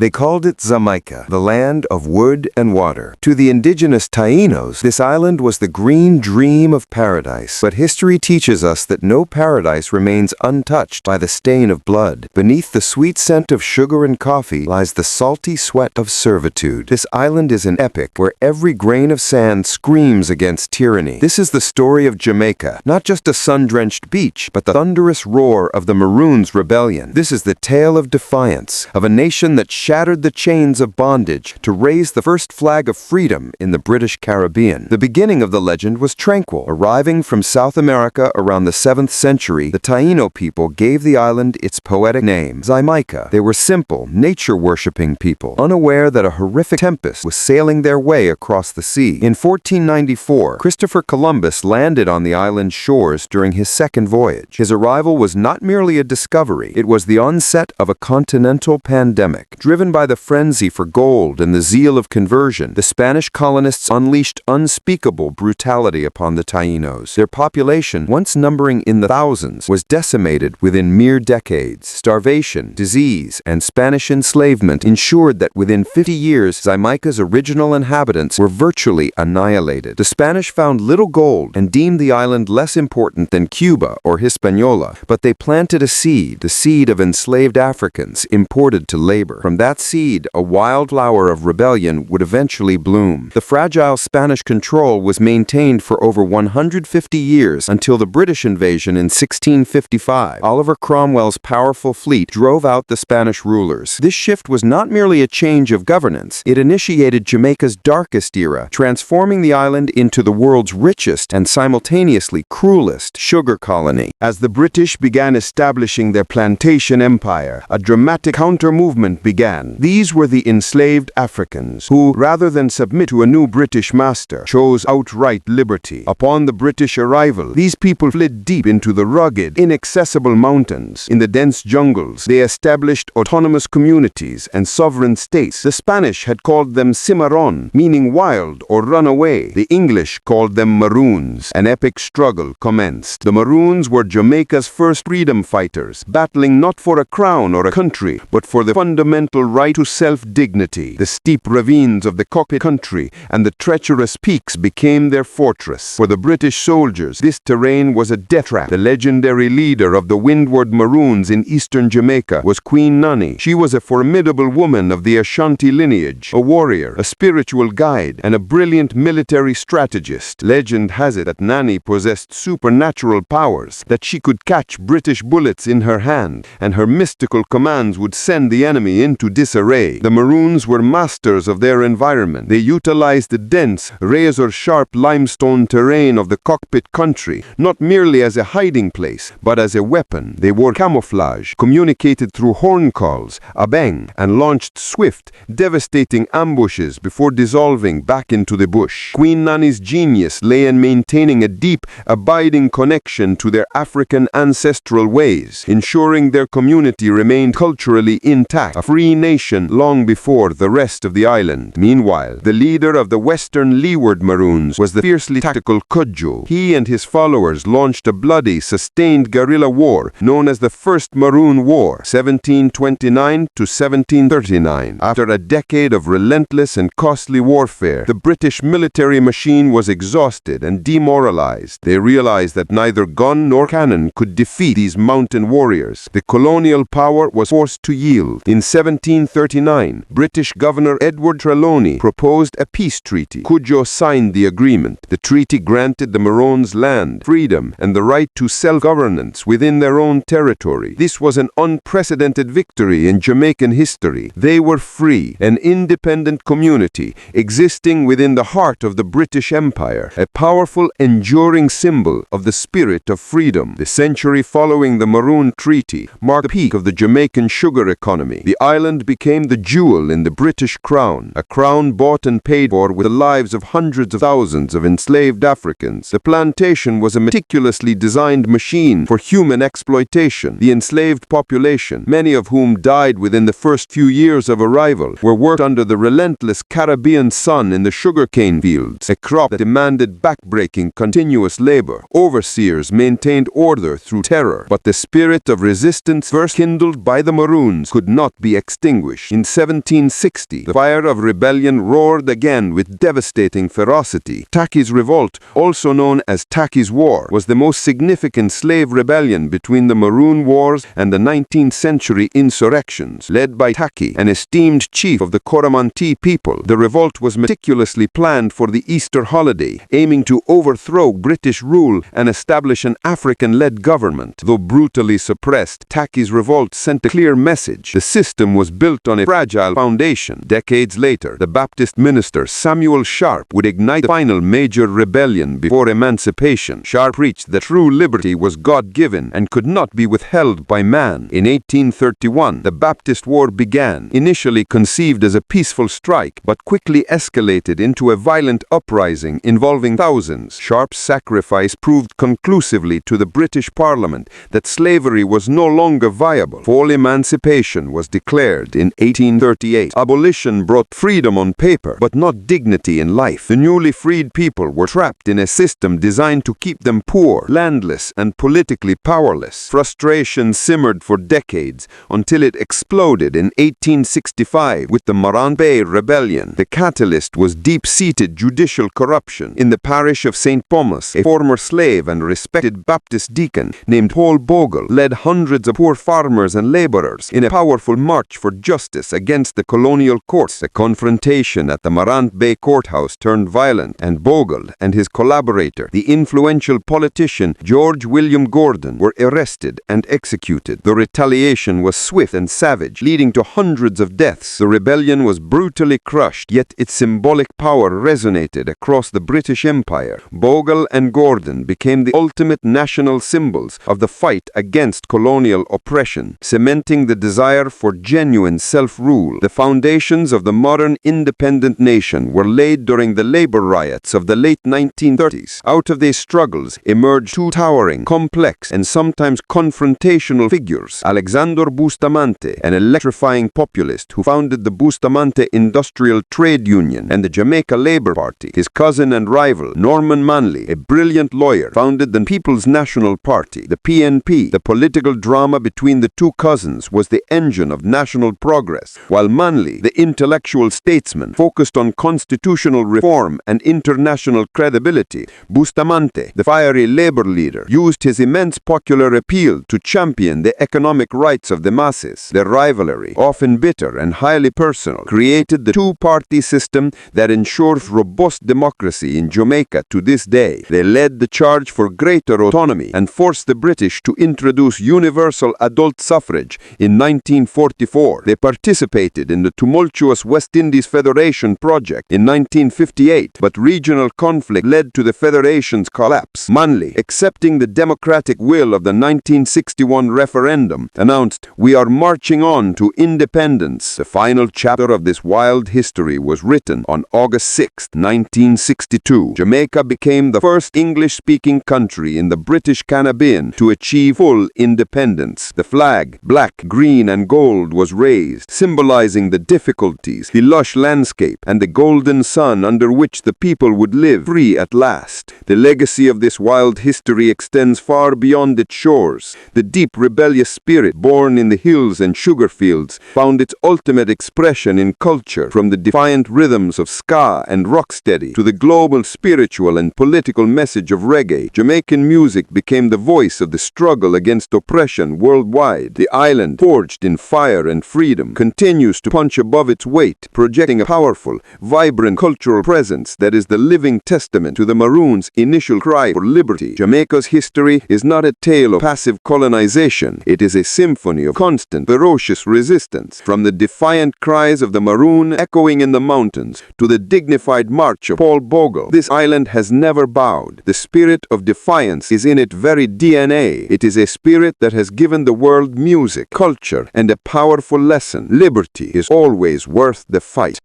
They called it Jamaica, the land of wood and water. To the indigenous Taínos, this island was the green dream of paradise. But history teaches us that no paradise remains untouched by the stain of blood. Beneath the sweet scent of sugar and coffee lies the salty sweat of servitude. This island is an epic where every grain of sand screams against tyranny. This is the story of Jamaica, not just a sun-drenched beach, but the thunderous roar of the Maroons' rebellion. This is the tale of defiance, of a nation that shattered the chains of bondage to raise the first flag of freedom in the British Caribbean. The beginning of the legend was tranquil. Arriving from South America around the 7th century, the Taíno people gave the island its poetic name, Jamaica. They were simple, nature-worshipping people, unaware that a horrific tempest was sailing their way across the sea. In 1494, Christopher Columbus landed on the island's shores during his second voyage. His arrival was not merely a discovery, it was the onset of a continental pandemic. Driven by the frenzy for gold and the zeal of conversion, the Spanish colonists unleashed unspeakable brutality upon the Taínos. Their population, once numbering in the thousands, was decimated within mere decades. Starvation, disease, and Spanish enslavement ensured that within 50 years, Jamaica's original inhabitants were virtually annihilated. The Spanish found little gold and deemed the island less important than Cuba or Hispaniola, but they planted a seed, the seed of enslaved Africans imported to labor. From that seed, a wildflower of rebellion would eventually bloom. The fragile Spanish control was maintained for over 150 years until the British invasion in 1655. Oliver Cromwell's powerful fleet drove out the Spanish rulers. This shift was not merely a change of governance, it initiated Jamaica's darkest era, transforming the island into the world's richest and simultaneously cruelest sugar colony. As the British began establishing their plantation empire, a dramatic counter-movement began. These were the enslaved Africans who, rather than submit to a new British master, chose outright liberty. Upon the British arrival, these people fled deep into the rugged, inaccessible mountains. In the dense jungles, they established autonomous communities and sovereign states. The Spanish had called them cimarron, meaning wild or runaway. The English called them Maroons. An epic struggle commenced. The Maroons were Jamaica's first freedom fighters, battling not for a crown or a country, but for the fundamental right to self-dignity. The steep ravines of the cockpit country and the treacherous peaks became their fortress. For the British soldiers, this terrain was a death trap. The legendary leader of the Windward Maroons in eastern Jamaica was Queen Nanny. She was a formidable woman of the Ashanti lineage, a warrior, a spiritual guide, and a brilliant military strategist. Legend has it that Nanny possessed supernatural powers, that she could catch British bullets in her hand, and her mystical commands would send the enemy into disarray. The Maroons were masters of their environment. They utilized the dense, razor-sharp limestone terrain of the cockpit country, not merely as a hiding place, but as a weapon. They wore camouflage, communicated through horn calls, a bang, and launched swift, devastating ambushes before dissolving back into the bush. Queen Nanny's genius lay in maintaining a deep, abiding connection to their African ancestral ways, ensuring their community remained culturally intact, a free nation long before the rest of the island. Meanwhile, the leader of the Western Leeward Maroons was the fiercely tactical Cudjoe. He and his followers launched a bloody, sustained guerrilla war known as the First Maroon War, 1729 to 1739. After a decade of relentless and costly warfare, the British military machine was exhausted and demoralized. They realized that neither gun nor cannon could defeat these mountain warriors. The colonial power was forced to yield. In 1739, British Governor Edward Trelawney proposed a peace treaty. Cudjoe signed the agreement. The treaty granted the Maroons land, freedom, and the right to self-governance within their own territory. This was an unprecedented victory in Jamaican history. They were free, an independent community existing within the heart of the British Empire, a powerful, enduring symbol of the spirit of freedom. The century following the Maroon Treaty marked the peak of the Jamaican sugar economy. The island became the jewel in the British crown, a crown bought and paid for with the lives of hundreds of thousands of enslaved Africans. The plantation was a meticulously designed machine for human exploitation. The enslaved population, many of whom died within the first few years of arrival, were worked under the relentless Caribbean sun in the sugarcane fields, a crop that demanded backbreaking continuous labor. Overseers maintained order through terror, but the spirit of resistance first kindled by the Maroons could not be extinguished. extinguished. In 1760, the fire of rebellion roared again with devastating ferocity. Tacky's Revolt, also known as Tacky's War, was the most significant slave rebellion between the Maroon Wars and the 19th century insurrections. Led by Tacky, an esteemed chief of the Coromantee people, the revolt was meticulously planned for the Easter holiday, aiming to overthrow British rule and establish an African-led government. Though brutally suppressed, Tacky's revolt sent a clear message. The system was built on a fragile foundation. Decades later, the Baptist minister Samuel Sharp would ignite the final major rebellion before emancipation. Sharp preached that true liberty was God-given and could not be withheld by man. In 1831, the Baptist War began, initially conceived as a peaceful strike, but quickly escalated into a violent uprising involving thousands. Sharp's sacrifice proved conclusively to the British Parliament that slavery was no longer viable. Full emancipation was declared in 1838. Abolition brought freedom on paper, but not dignity in life. The newly freed people were trapped in a system designed to keep them poor, landless, and politically powerless. Frustration simmered for decades until it exploded in 1865 with the Maroon Rebellion. The catalyst was deep-seated judicial corruption. In the parish of St. Thomas, a former slave and respected Baptist deacon named Paul Bogle led hundreds of poor farmers and laborers in a powerful march for justice against the colonial courts. The confrontation at the Maroon courthouse turned violent, and Bogle and his collaborator, the influential politician George William Gordon, were arrested and executed. The retaliation was swift and savage, leading to hundreds of deaths. The rebellion was brutally crushed, yet its symbolic power resonated across the British Empire. Bogle and Gordon became the ultimate national symbols of the fight against colonial oppression, cementing the desire for genuine self-rule. The foundations of the modern independent nation were laid during the labor riots of the late 1930s. Out of these struggles emerged two towering, complex, and sometimes confrontational figures: Alexander Bustamante, an electrifying populist who founded the Bustamante Industrial Trade Union and the Jamaica Labour Party. His cousin and rival, Norman Manley, a brilliant lawyer, founded the People's National Party, the PNP. The political drama between the two cousins was the engine of national progress, while Manley, the intellectual statesman, focused on constitutional reform and international credibility. Bustamante, the fiery labor leader, used his immense popular appeal to champion the economic rights of the masses. Their rivalry, often bitter and highly personal, created the two-party system that ensures robust democracy in Jamaica to this day. They led the charge for greater autonomy and forced the British to introduce universal adult suffrage in 1944. They participated in the tumultuous West Indies Federation project in 1958, but regional conflict led to the Federation's collapse. Manley, accepting the democratic will of the 1961 referendum, announced, "We are marching on to independence." The final chapter of this wild history was written on August 6, 1962. Jamaica became the first English-speaking country in the British Caribbean to achieve full independence. The flag, black, green, and gold, was raised, symbolizing the difficulties, the lush landscape, and the golden sun under which the people would live free at last. The legacy of this wild history extends far beyond its shores. The deep rebellious spirit born in the hills and sugar fields found its ultimate expression in culture, from the defiant rhythms of ska and rocksteady to the global spiritual and political message of reggae. Jamaican music became the voice of the struggle against oppression worldwide. The island, forged in fire and freedom, continues to punch above its weight, projecting a powerful, vibrant cultural presence that is the living testament to the Maroons' initial cry for liberty. Jamaica's history is not a tale of passive colonization. It is a symphony of constant, ferocious resistance. From the defiant cries of the Maroon echoing in the mountains to the dignified march of Paul Bogle, this island has never bowed. The spirit of defiance is in its very DNA. It is a spirit that has given the world music, culture, and a powerful lesson. Liberty is always worth the fight.